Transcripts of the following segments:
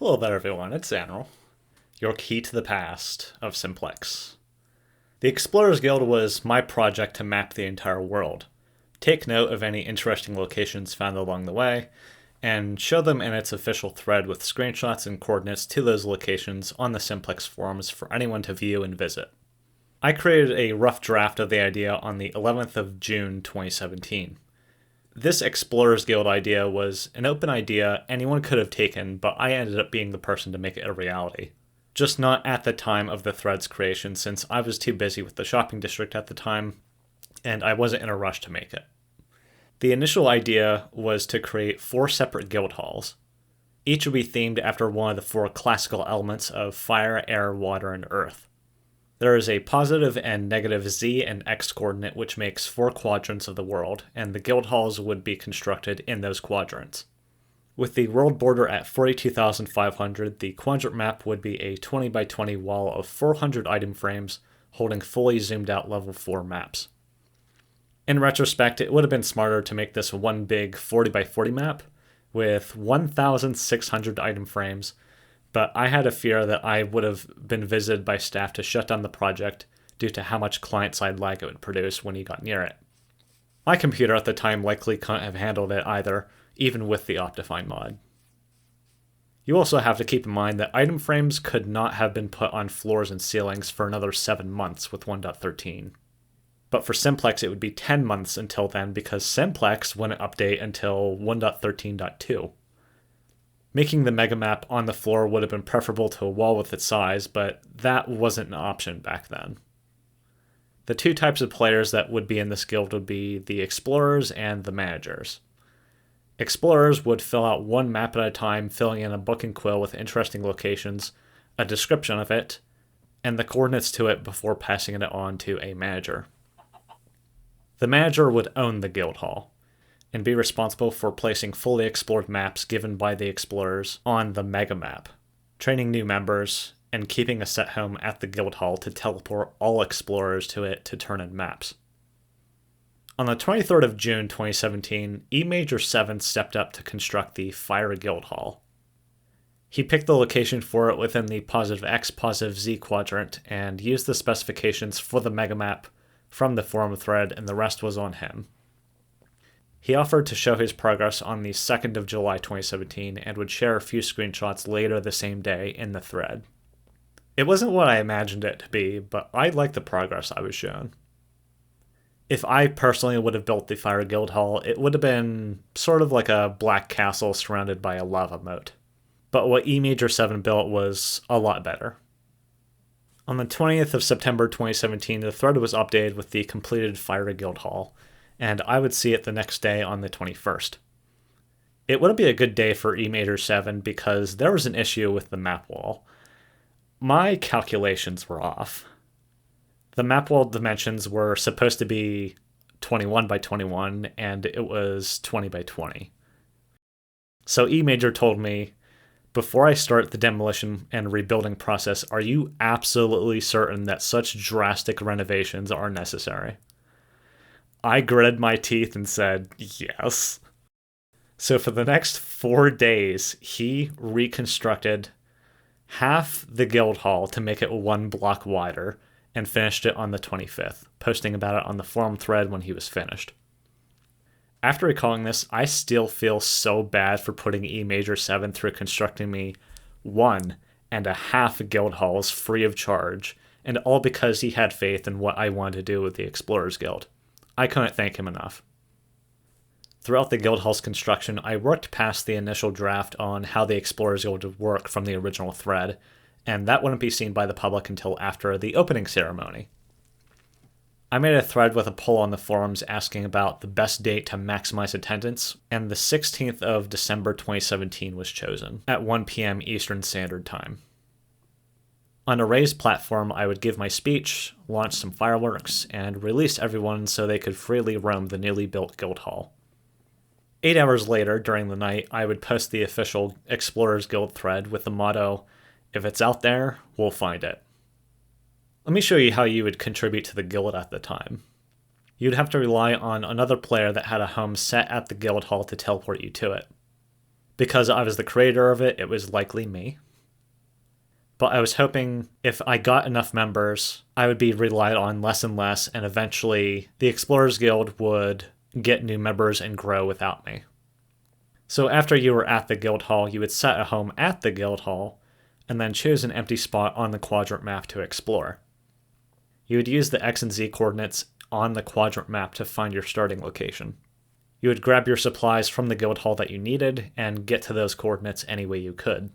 Hello there everyone, it's Animal, your key to the past of Simplex. The Explorers Guild was my project to map the entire world, take note of any interesting locations found along the way, and show them in its official thread with screenshots and coordinates to those locations on the Simplex forums for anyone to view and visit. I created a rough draft of the idea on the 11th of June 2017. This Explorers Guild idea was an open idea anyone could have taken, but I ended up being the person to make it a reality. Just not at the time of the thread's creation, since I was too busy with the shopping district at the time, and I wasn't in a rush to make it. The initial idea was to create 4 separate guild halls. Each would be themed after one of the 4 classical elements of fire, air, water, and earth. There is a positive and negative Z and X coordinate which makes 4 quadrants of the world, and the guild halls would be constructed in those quadrants. With the world border at 42,500, the quadrant map would be a 20 by 20 wall of 400 item frames holding fully zoomed out level 4 maps. In retrospect, it would have been smarter to make this one big 40 by 40 map with 1,600 item frames, but I had a fear that I would have been visited by staff to shut down the project due to how much client-side lag it would produce when you got near it. My computer at the time likely couldn't have handled it either, even with the Optifine mod. You also have to keep in mind that item frames could not have been put on floors and ceilings for another 7 months with 1.13. But for Simplex it would be 10 months until then because Simplex wouldn't update until 1.13.2. Making the megamap on the floor would have been preferable to a wall with its size, but that wasn't an option back then. The 2 types of players that would be in this guild would be the explorers and the managers. Explorers would fill out 1 map at a time, filling in a book and quill with interesting locations, a description of it, and the coordinates to it before passing it on to a manager. The manager would own the guild hall and be responsible for placing fully explored maps given by the explorers on the mega map, training new members, and keeping a set home at the guild hall to teleport all explorers to it to turn in maps. On the 23rd of June 2017, E Major 7 stepped up to construct the Fire Guild Hall. He picked the location for it within the positive X, positive Z quadrant, and used the specifications for the megamap from the forum thread, and the rest was on him. He offered to show his progress on the 2nd of July 2017 and would share a few screenshots later the same day in the thread. It wasn't what I imagined it to be, but I liked the progress I was shown. If I personally would have built the Fire Guild Hall, it would have been sort of like a black castle surrounded by a lava moat. But what E Major 7 built was a lot better. On the 20th of September 2017, the thread was updated with the completed Fire Guild Hall, and I would see it the next day on the 21st. It wouldn't be a good day for E Major 7 because there was an issue with the map wall. My calculations were off. The map wall dimensions were supposed to be 21 by 21, and it was 20 by 20. So E Major told me, before I start the demolition and rebuilding process, are you absolutely certain that such drastic renovations are necessary? I gritted my teeth and said, yes. So for the next 4 days, he reconstructed half the guild hall to make it 1 block wider and finished it on the 25th, posting about it on the forum thread when he was finished. After recalling this, I still feel so bad for putting E Major 7 through constructing me 1.5 guild halls free of charge, and all because he had faith in what I wanted to do with the Explorers Guild. I couldn't thank him enough. Throughout the guild hall's construction, I worked past the initial draft on how the Explorers Guild would work from the original thread, and that wouldn't be seen by the public until after the opening ceremony. I made a thread with a poll on the forums asking about the best date to maximize attendance, and the 16th of December 2017 was chosen, at 1 p.m. Eastern Standard Time. On a raised platform, I would give my speech, launch some fireworks, and release everyone so they could freely roam the newly built guild hall. 8 hours later, during the night, I would post the official Explorers Guild thread with the motto, "If it's out there, we'll find it." Let me show you how you would contribute to the guild at the time. You'd have to rely on another player that had a home set at the guild hall to teleport you to it. Because I was the creator of it, it was likely me. But I was hoping if I got enough members, I would be relied on less and less, and eventually the Explorers Guild would get new members and grow without me. So after you were at the guild hall, you would set a home at the guild hall, and then choose an empty spot on the quadrant map to explore. You would use the X and Z coordinates on the quadrant map to find your starting location. You would grab your supplies from the guild hall that you needed and get to those coordinates any way you could.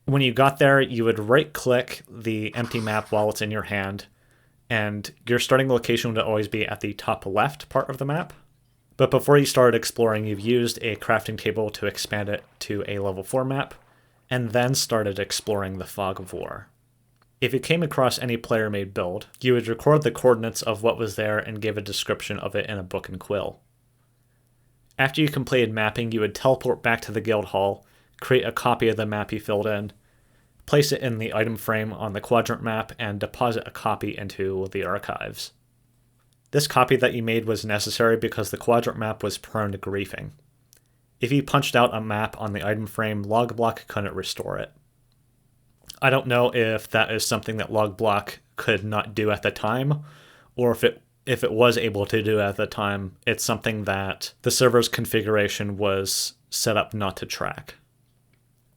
When you got there, you would right-click the empty map while it's in your hand, and your starting location would always be at the top left part of the map. But before you started exploring, you've used a crafting table to expand it to a level 4 map, and then started exploring the Fog of War. If you came across any player-made build, you would record the coordinates of what was there and give a description of it in a book and quill. After you completed mapping, you would teleport back to the guild hall, create a copy of the map you filled in, place it in the item frame on the quadrant map, and deposit a copy into the archives. This copy that you made was necessary because the quadrant map was prone to griefing. If you punched out a map on the item frame, Logblock couldn't restore it. I don't know if that is something that Logblock could not do at the time, or if it was able to do at the time, it's something that the server's configuration was set up not to track.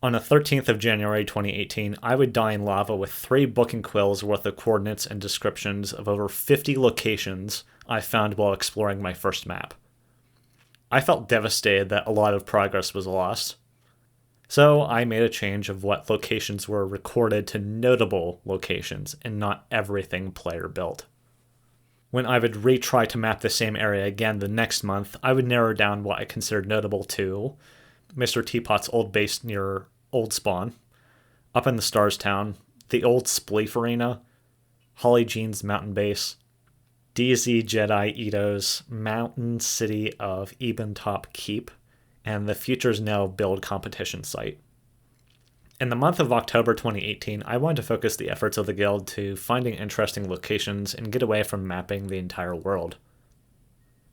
On the 13th of January 2018, I would die in lava with 3 book and quills worth of coordinates and descriptions of over 50 locations I found while exploring my first map. I felt devastated that a lot of progress was lost. So I made a change of what locations were recorded to notable locations and not everything player built. When I would retry to map the same area again the next month, I would narrow down what I considered notable to Mr. Teapot's old base near Old Spawn, up in the Stars Town, the old Spleef Arena, Holly Jean's mountain base, DZ Jedi Ito's mountain city of Ebentop Keep, and the Futures Now build competition site. In the month of October 2018, I wanted to focus the efforts of the guild to finding interesting locations and get away from mapping the entire world.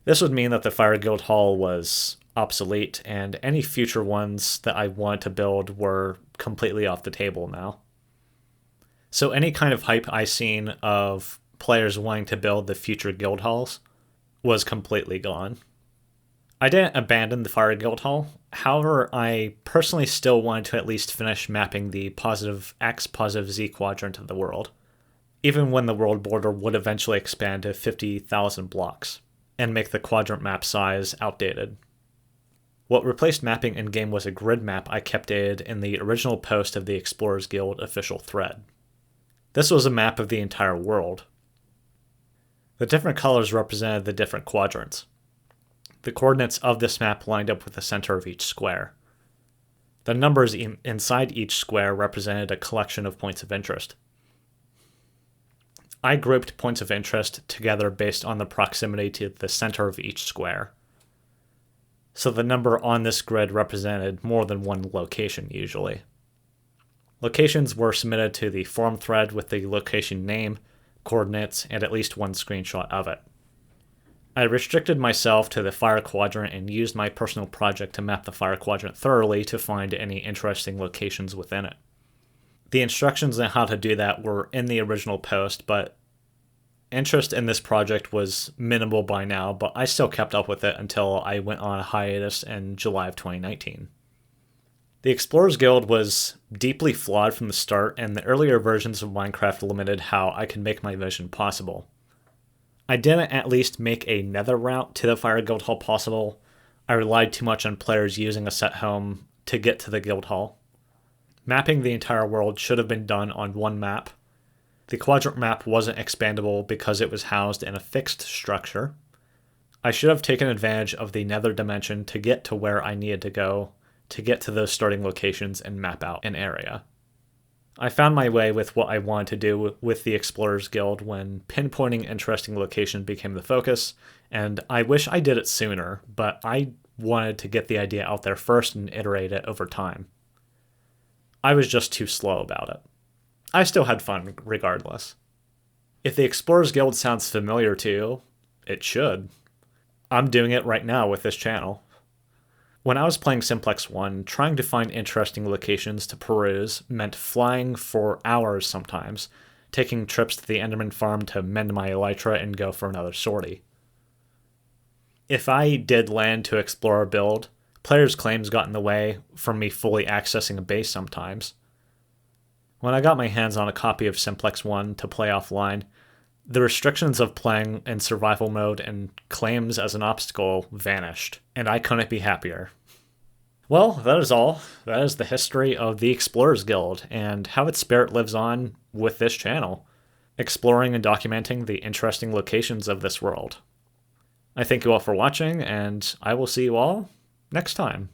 This would mean that the Fire Guild Hall was obsolete, and any future ones that I wanted to build were completely off the table now. So any kind of hype I seen of players wanting to build the future guild halls was completely gone. I didn't abandon the Fire Guild Hall, however, I personally still wanted to at least finish mapping the positive X, positive Z quadrant of the world, even when the world border would eventually expand to 50,000 blocks, and make the quadrant map size outdated. What replaced mapping in-game was a grid map I kept dated in the original post of the Explorers Guild official thread. This was a map of the entire world. The different colors represented the different quadrants. The coordinates of this map lined up with the center of each square. The numbers inside each square represented a collection of points of interest. I grouped points of interest together based on the proximity to the center of each square. So the number on this grid represented more than one location usually. Locations were submitted to the forum thread with the location name, coordinates, and at least one screenshot of it. I restricted myself to the Fire Quadrant and used my personal project to map the Fire Quadrant thoroughly to find any interesting locations within it. The instructions on how to do that were in the original post, but interest in this project was minimal by now, but I still kept up with it until I went on a hiatus in July of 2019. The Explorers Guild was deeply flawed from the start, and the earlier versions of Minecraft limited how I could make my vision possible. I didn't at least make a nether route to the Fire Guild Hall possible. I relied too much on players using a set home to get to the Guild Hall. Mapping the entire world should have been done on one map. The quadrant map wasn't expandable because it was housed in a fixed structure. I should have taken advantage of the nether dimension to get to where I needed to go, to get to those starting locations and map out an area. I found my way with what I wanted to do with the Explorers Guild when pinpointing interesting location became the focus, and I wish I did it sooner, but I wanted to get the idea out there first and iterate it over time. I was just too slow about it. I still had fun regardless. If the Explorers Guild sounds familiar to you, it should. I'm doing it right now with this channel. When I was playing Simplex 1, trying to find interesting locations to peruse meant flying for hours sometimes, taking trips to the Enderman farm to mend my elytra and go for another sortie. If I did land to explore a build, players' claims got in the way from me fully accessing a base sometimes. When I got my hands on a copy of Simplex 1 to play offline, the restrictions of playing in survival mode and claims as an obstacle vanished, and I couldn't be happier. Well, that is all. That is the history of the Explorers Guild and how its spirit lives on with this channel, exploring and documenting the interesting locations of this world. I thank you all for watching, and I will see you all next time.